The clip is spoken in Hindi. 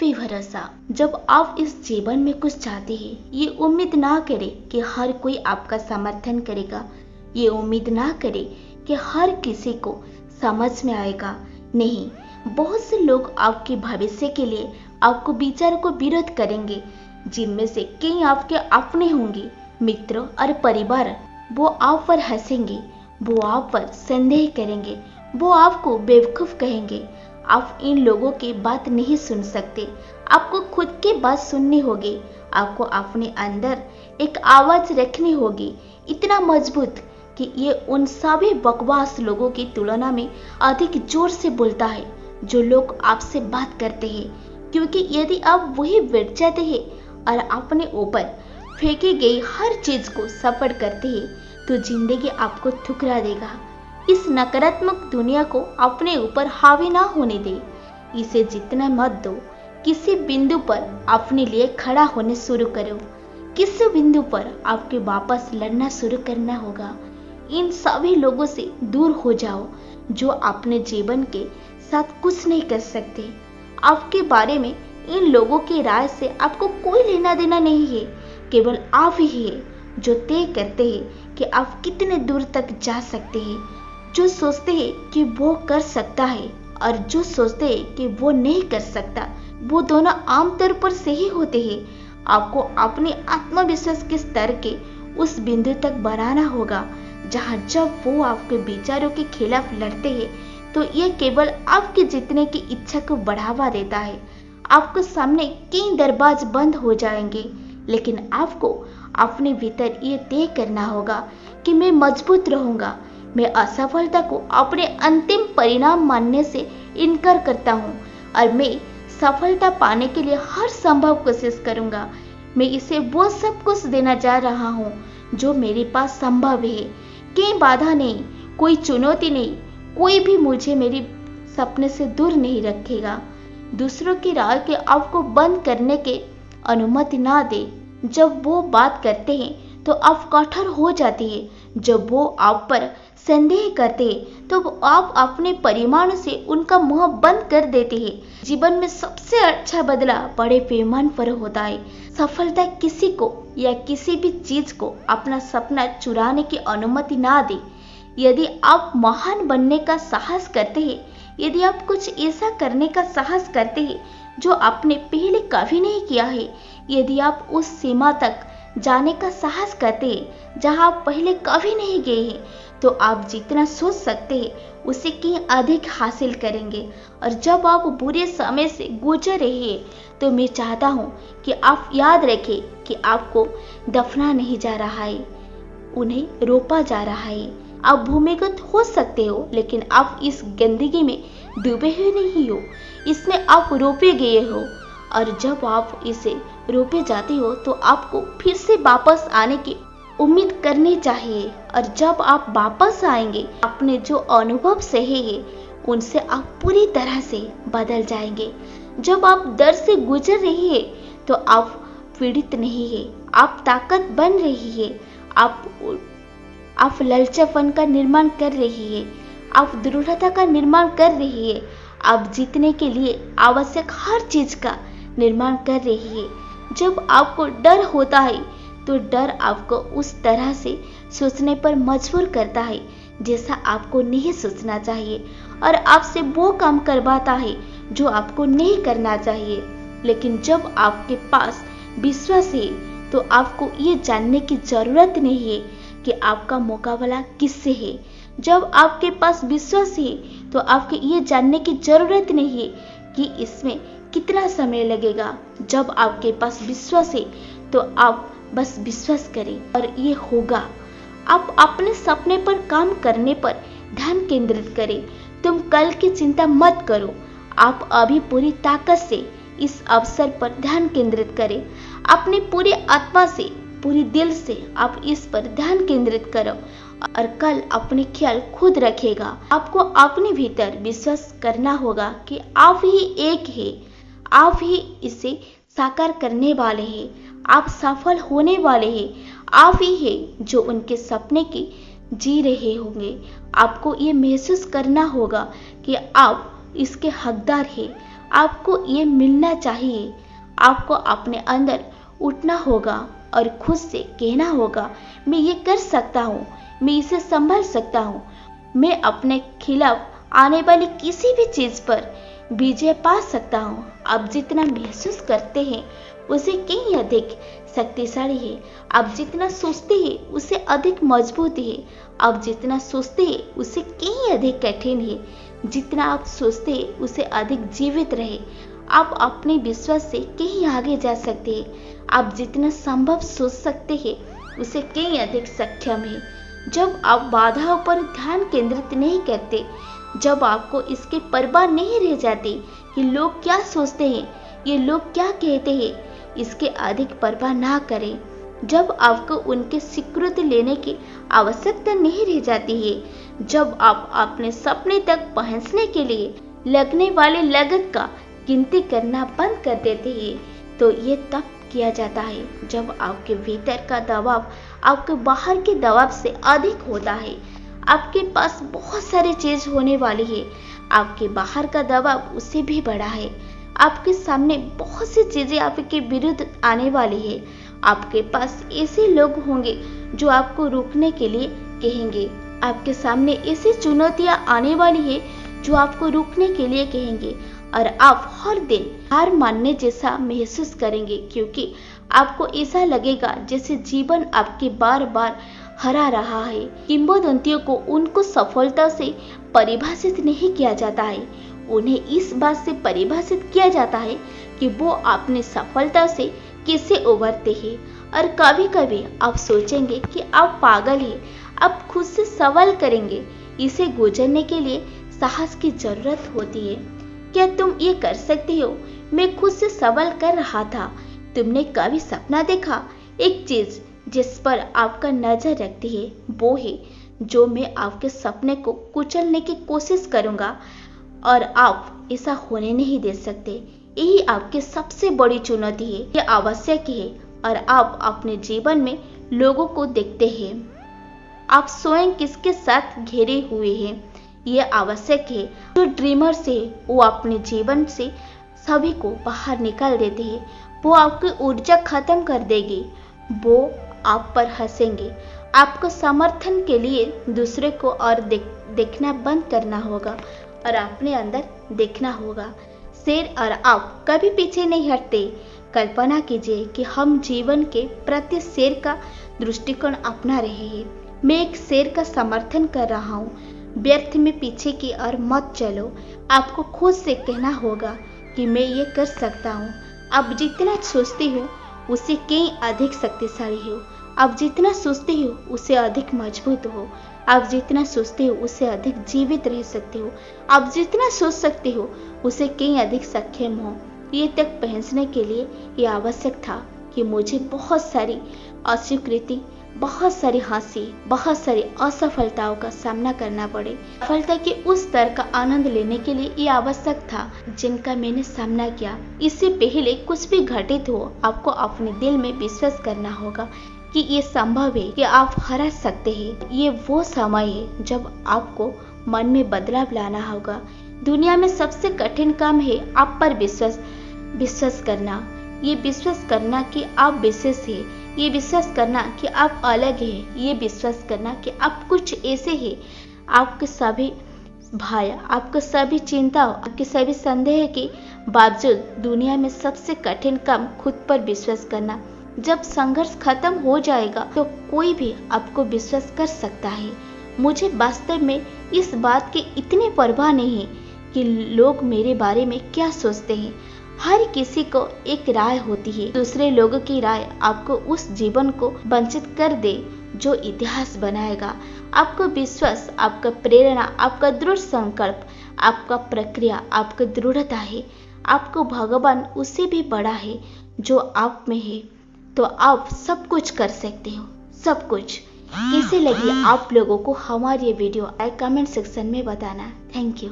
पे भरोसा। जब आप इस जीवन में कुछ चाहते हैं, ये उम्मीद ना करें कि हर कोई आपका समर्थन करेगा। ये उम्मीद ना करें कि हर किसी को समझ में आएगा। नहीं, बहुत से लोग आपके भविष्य के लिए आपको विचारों को विरोध करेंगे, जिनमें से कई आपके अपने होंगे, मित्र और परिवार। वो आप पर हंसेंगे, वो आप पर संदेह करेंगे, वो आपको बेवकूफ कहेंगे। आप इन लोगों की बात नहीं सुन सकते, आपको खुद की बात सुननी होगी। आपको अपने अंदर एक आवाज रखनी होगी, इतना मजबूत कि ये उन सभी बकवास लोगों की तुलना में अधिक जोर से बोलता है जो लोग आपसे बात करते हैं। क्योंकि यदि आप वही बैठ जाते हैं और अपने ऊपर फेंकी गई हर चीज को सफर करते हैं, तो जिंदगी आपको ठुकरा देगा। इस नकारात्मक दुनिया को अपने ऊपर हावी ना होने दे, इसे जितना मत दो। किसी बिंदु पर अपने लिए खड़ा होने शुरू करो, किसी बिंदु पर आपके वापस लड़ना शुरू करना होगा। इन सभी लोगों से दूर हो जाओ जो अपने जीवन के साथ कुछ नहीं कर सकते। आपके बारे में इन लोगों की राय से आपको कोई लेना देना नहीं है। केवल आप ही है जो तय करते हैं कि आप कितने दूर तक जा सकते हैं। जो सोचते हैं कि वो कर सकता है और जो सोचते हैं कि वो नहीं कर सकता, वो दोनों आमतौर पर सही होते हैं। आपको अपने आत्मविश्वास के स्तर के उस बिंदु तक बढ़ाना होगा जहां जब वो आपके विचारों के खिलाफ लड़ते हैं, तो ये केवल आपके जीतने की इच्छा को बढ़ावा देता है। आपके सामने कई दरवाजे बंद हो जाएंगे, लेकिन आपको अपने भीतर ये तय करना होगा कि मैं मजबूत रहूंगा। मैं असफलता को अपने अंतिम परिणाम मानने से इनकार करता हूँ और मैं सफलता पाने के लिए हर संभव कोशिश करूंगा। मैं इसे वो सब कुछ देना जा रहा हूँ जो मेरे पास संभव है। कई बाधा नहीं, कोई चुनौती नहीं, कोई भी मुझे मेरे सपने से दूर नहीं रखेगा। दूसरों की राय के आपको बंद करने की अनुमति ना दे। जब वो बात करते हैं तो आप कठोर हो जाते हैं। जब वो आप पर संदेह करते हैं तो आप अपने परिमाण से उनका मुंह बंद कर देते हैं। जीवन में सबसे अच्छा बदला बड़े पैमाने पर होता है। सफलता किसी को या किसी भी चीज को अपना सपना चुराने की अनुमति ना दे। यदि आप महान बनने का साहस करते हैं, यदि आप कुछ ऐसा करने का साहस करते हैं जो आपने पहले कभी नहीं किया है, यदि आप उस सीमा तक जाने का साहस करते हैं जहां आप पहले कभी नहीं गए हैं, तो आप जितना सोच सकते हैं उससे कहीं अधिक हासिल करेंगे। और जब आप बुरे समय से गुजर रहे हैं, तो मैं चाहता हूँ कि आप याद रखें कि आपको दफना नहीं जा रहा है, उन्हें रोपा जा रहा है। आप भूमिगत हो सकते हो, लेकिन आप इस गंदगी में डूबे हुए नहीं हो, इसमें आप रोपे गए हो। और जब आप इसे रोपे जाते हो तो आपको फिर से वापस आने की उम्मीद करनी चाहिए। और जब आप वापस आएंगे, अपने जो अनुभव सहे हैं उनसे आप पूरी तरह से बदल जाएंगे। जब आप दर्द से गुजर रही है तो आप पीड़ित नहीं है, आप ताकत बन रही है। आप ललचापन का निर्माण कर रही है, आप दृढ़ता का निर्माण कर रही है, आप जीतने के लिए आवश्यक हर चीज का निर्माण कर रही है। जब आपको डर होता है तो डर आपको उस तरह से सोचने पर मजबूर करता है जैसा आपको नहीं सोचना चाहिए, और आपसे वो काम करवाता है जो आपको नहीं करना चाहिए। लेकिन जब आपके पास विश्वास है तो आपको ये जानने की जरूरत नहीं है कि आपका मुकाबला किससे है। जब आपके पास विश्वास है तो आपको ये जानने की जरूरत नहीं है कि इसमें कितना समय लगेगा। जब आपके पास विश्वास है तो आप बस विश्वास करें और ये होगा। आप अपने सपने पर काम करने पर ध्यान केंद्रित करें। तुम कल की चिंता मत करो, आप अभी पूरी ताकत से इस अवसर पर ध्यान केंद्रित करें। अपनी पूरी आत्मा से, पूरी दिल से आप इस पर ध्यान केंद्रित करो और कल अपने ख्याल खुद रखेगा। आपको अपने भीतर विश्वास करना होगा कि आप ही एक है, आप ही इसे साकार करने वाले हैं, आप सफल होने वाले हैं। आप ही है जो उनके सपने की जी रहे होंगे। आपको ये महसूस करना होगा कि आप इसके हकदार हैं। आपको ये मिलना चाहिए। आपको अपने अंदर उठना होगा और खुद से कहना होगा, मैं ये कर सकता हूँ, मैं इसे संभाल सकता हूँ, मैं अपने खिलाफ आने वाली किसी भी चीज पर विजय पा सकता हूँ। आप जितना महसूस करते हैं उसे कहीं अधिक शक्तिशाली है। आप जितना सोचते हैं उसे अधिक मजबूत है। आप जितना सोचते हैं उसे कहीं अधिक कठिन है। जितना आप सोचते हैं उसे अधिक जीवित रहे। आप अपने विश्वास से कहीं आगे जा सकते हैं। आप जितना संभव सोच सकते हैं उसे कहीं अधिक सक्षम है। जब आप बाधाओं पर ध्यान केंद्रित नहीं करते, जब आपको इसकी परवाह नहीं रह जाती कि लोग क्या सोचते हैं, ये लोग क्या कहते हैं, इसके अधिक परवाह ना करें। जब आपको उनके स्वीकृति लेने की आवश्यकता नहीं रह जाती है, जब आप अपने सपने तक पहुंचने के लिए लगने वाली लागत का गिनती करना बंद कर देते हैं, तो ये तब किया जाता है जब आपके भीतर का दबाव आपके बाहर के दबाव से अधिक होता है। आपके पास बहुत सारी चीज होने वाली है, आपके बाहर का दबाव उससे भी बड़ा है। आपके सामने बहुत सी चीजें आपके विरुद्ध आने वाली है। आपके पास ऐसे लोग होंगे जो आपको रोकने के लिए कहेंगे। आपके सामने ऐसी चुनौतियां आने वाली है जो आपको रोकने के लिए कहेंगे, और आप हर दिन हार मानने जैसा महसूस करेंगे, क्योंकि आपको ऐसा लगेगा जैसे जीवन आपके बार बार हरा रहा है। किंवदंतियों को उनको सफलता से परिभाषित नहीं किया जाता है, उन्हें इस बात से परिभाषित किया जाता है कि वो अपनी सफलता से कैसे उभरते हैं। और कभी कभी आप सोचेंगे कि आप पागल हैं। आप खुद से सवाल करेंगे, इसे गुजरने के लिए साहस की जरूरत होती है। क्या तुम ये कर सकते हो? मैं खुद से सवाल कर रहा था। तुमने कभी सपना देखा? एक चीज जिस पर आपका नजर रखती है वो है जो मैं आपके सपने को कुचलने की कोशिश करूंगा, और आप ऐसा होने नहीं दे सकते। यही आपकी सबसे बड़ी चुनौती है। ये आवश्यक है, और आप अपने जीवन में लोगों को देखते हैं, आप स्वयं किसके साथ घिरे हुए हैं। ये आवश्यक है। जो ड्रीमर्स है वो अपने जीवन से सभी को बाहर निकाल देते हैं। वो आपकी ऊर्जा खत्म कर देगी। वो आप पर हंसेंगे। आपको समर्थन के लिए दूसरे को और देखना बंद करना होगा और अपने अंदर देखना होगा। शेर और आप कभी पीछे नहीं हटते। कल्पना कीजिए कि हम जीवन के प्रति शेर का दृष्टिकोण अपना रहे हैं। मैं एक शेर का समर्थन कर रहा हूँ। व्यर्थ में पीछे की ओर मत चलो। आपको खुद से कहना होगा कि मैं ये कर सकता हूँ। आप जितना सोचते हो उससे कहीं अधिक शक्तिशाली हो। आप जितना सोचते हो उससे अधिक मजबूत हो। आप जितना सोचते हो उससे अधिक जीवित रह सकते हो। आप जितना सोच सकते हो उससे कहीं अधिक सक्षम हो। ये तक पहुंचने के लिए ये आवश्यक था कि मुझे बहुत सारी अस्वीकृति, बहुत सारी हंसी, बहुत सारी असफलताओं का सामना करना पड़े। सफलता के उस स्तर का आनंद लेने के लिए ये आवश्यक था जिनका मैंने सामना किया। इससे पहले कुछ भी घटित हो, आपको अपने दिल में विश्वास करना होगा कि ये संभव है, कि आप हरा सकते हैं। ये वो समय है जब आपको मन में बदलाव लाना होगा। दुनिया में सबसे कठिन काम है आप पर विश्वास करना। ये विश्वास करना कि आप विशेष हैं। ये विश्वास करना कि आप अलग हैं। ये विश्वास करना कि आप कुछ ऐसे हैं। आपके सभी भय, आपके सभी चिंताओं, आपके सभी संदेह के बावजूद दुनिया में सबसे कठिन काम खुद पर विश्वास करना। जब संघर्ष खत्म हो जाएगा तो कोई भी आपको विश्वास कर सकता है। मुझे वास्तव में इस बात की इतनी परवाह नहीं है कि लोग मेरे बारे में क्या सोचते हैं। हर किसी को एक राय होती है। दूसरे लोगों की राय आपको उस जीवन को वंचित कर दे जो इतिहास बनाएगा। आपका विश्वास, आपका प्रेरणा, आपका दृढ़ संकल्प, आपका प्रक्रिया, आपकी दृढ़ता है। आपको भगवान उससे भी बड़ा है जो आप में है। तो आप सब कुछ कर सकते हो, सब कुछ। कैसे लगी आप लोगों को हमारी ये वीडियो कमेंट सेक्शन में बताना। Thank you.